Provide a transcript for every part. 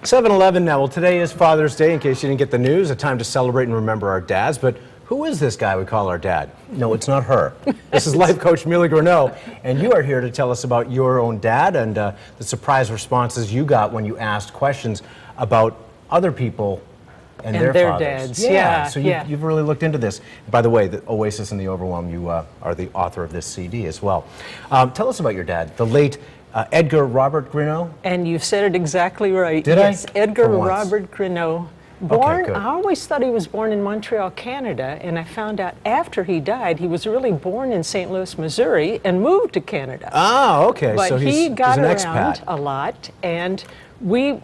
7-Eleven now. Well, today is Father's Day, in case you didn't get the news, a time to celebrate and remember our dads. But who is this guy we call our dad? No, it's not her. This is life coach Amelia Greneau, and you are here to tell us about your own dad and the surprise responses you got when you asked questions about other people and their fathers. dads. So you've really looked into this. By the way, the Oasis and the Overwhelm, you are the author of this CD as well. Tell us about your dad, the late Edgar Robert Greneau. And you've said it exactly right. Did yes, I? Edgar Robert Greneau. Born, good. I always thought he was born in Montreal, Canada, and I found out after he died, he was really born in St. Louis, Missouri, and moved to Canada. Ah, okay. But so he got he's an around expat. a lot, and we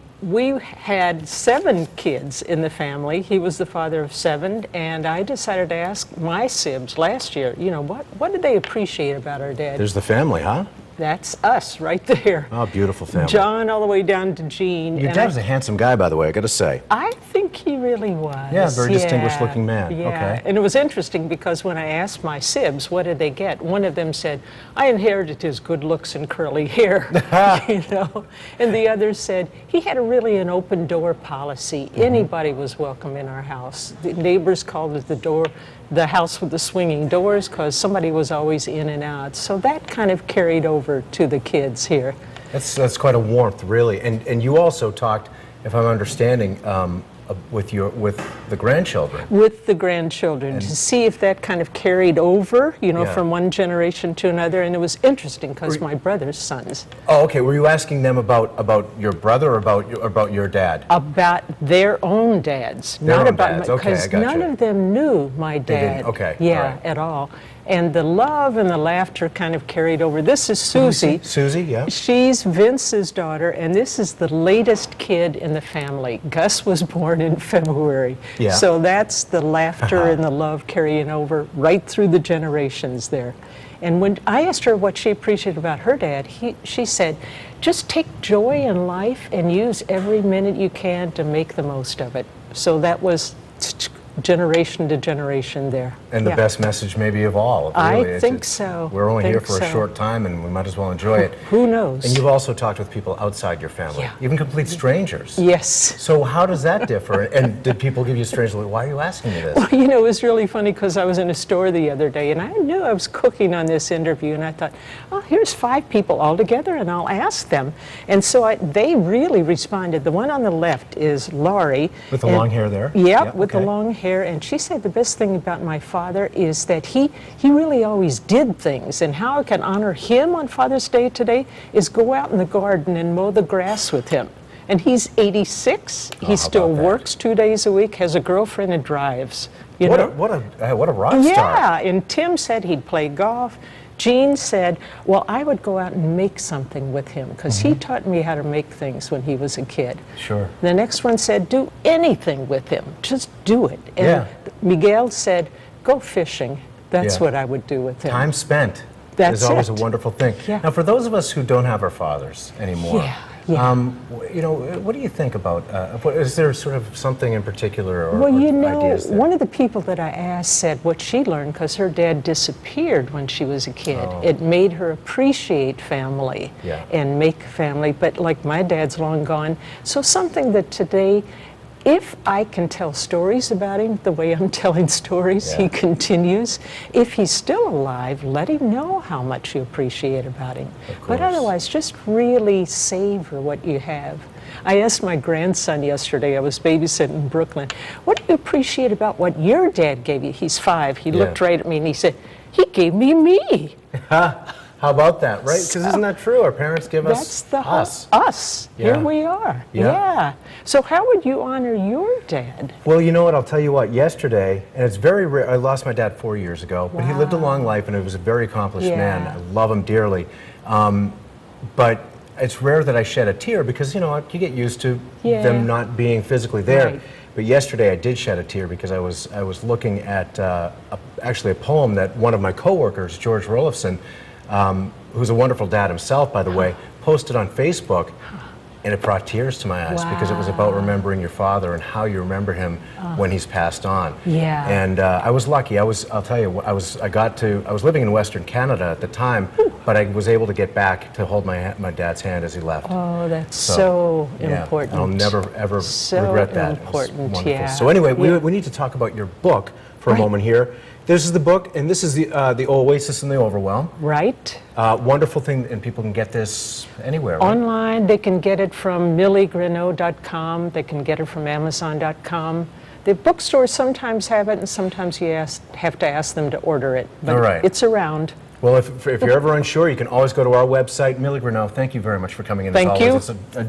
had 7 kids in the family. He was the father of 7, and I decided to ask my sibs last year, you know, what did they appreciate about our dad? There's the family, huh? That's us right there. Oh, beautiful family. John all the way down to Jean. Your dad was a handsome guy, by the way, I got to say. I think he really was. Yeah, very distinguished looking man. Yeah. Okay. And it was interesting because when I asked my sibs, what did they get? One of them said, I inherited his good looks and curly hair. You know? And the other said, he had an open door policy. Anybody was welcome in our house. The neighbors called it the house with the swinging doors, because somebody was always in and out. So that kind of carried over to the kids here. That's quite a warmth, really. And you also talked, if I'm understanding, with the grandchildren. With the grandchildren, to see if that kind of carried over, you know, from one generation to another. And it was interesting because my brother's sons. Oh, okay. Were you asking them about your brother or about your dad? About their own dads, Their not own about dads. Okay, I because got none you. of them knew my They dad. didn't? Okay, Yeah, all right. at all. And the love and the laughter kind of carried over. This is Susie. Susie, yeah. She's Vince's daughter, and this is the latest kid in the family. Gus was born in February. Yeah. So that's the laughter and the love carrying over right through the generations there. And when I asked her what she appreciated about her dad, she said, just take joy in life and use every minute you can to make the most of it. So that was generation to generation there. And the best message maybe of all, really. I think so. We're only here for a short time, and we might as well enjoy it. Who knows? And you've also talked with people outside your family, even complete strangers. Yes. So how does that differ? And did people give you strangers, why are you asking me this? Well, you know, it was really funny because I was in a store the other day, and I knew I was cooking on this interview, and I thought, oh, here's 5 people all together, and I'll ask them. And so they really responded. The one on the left is Laurie. With the long hair there? Yep, with the long hair. And she said the best thing about my father is that he really always did things. And how I can honor him on Father's Day today is go out in the garden and mow the grass with him. And he's 86. He still works 2 days a week, has a girlfriend, and drives. What a rock star. Yeah, and Tim said he'd play golf. Gene said, well, I would go out and make something with him because he taught me how to make things when he was a kid. Sure. The next one said, do anything with him. Just do it. And Miguel said, go fishing. That's what I would do with him. Time spent is always a wonderful thing. Yeah. Now, for those of us who don't have our fathers anymore, you know, what do you think about, is there sort of something in particular or well, you know, ideas there? One of the people that I asked said what she learned, because her dad disappeared when she was a kid, it made her appreciate family and make family, but like my dad's long gone. So something that today, if I can tell stories about him the way I'm telling stories, he continues. If he's still alive, let him know how much you appreciate about him. But otherwise, just really savor what you have. I asked my grandson yesterday, I was babysitting in Brooklyn, what do you appreciate about what your dad gave you? He's 5. He looked right at me and he said, he gave me. How about that, right? Because isn't that true? Our parents give us us. Here we are. Yeah. So how would you honor your dad? Well, you know what? I'll tell you what. Yesterday, and it's very rare. I lost my dad 4 years ago, but he lived a long life, and he was a very accomplished man. I love him dearly. But it's rare that I shed a tear because, you know, you get used to them not being physically there. Right. But yesterday I did shed a tear because I was looking at actually a poem that one of my coworkers, George Rolifson, who's a wonderful dad himself, by the way, posted on Facebook, and it brought tears to my eyes because it was about remembering your father and how you remember him when he's passed on. And I was lucky. I'll tell you, I was living in Western Canada at the time. but I was able to get back to hold my dad's hand as he left. Oh, that's so yeah, important. I'll never, ever So regret that. It was important, wonderful. yeah. So anyway, Yeah. we need to talk about your book for a Right. moment here. This is the book, and this is the Oasis in the Overwhelm. Right? Wonderful thing, and people can get this anywhere, right? Online, they can get it from milliegreneau.com. They can get it from amazon.com. The bookstores sometimes have it, and sometimes you have to ask them to order it. But All right. it's around. Well, if you're ever unsure, you can always go to our website. Millie Greneau, thank you very much for coming in. Thank as you. always. It's a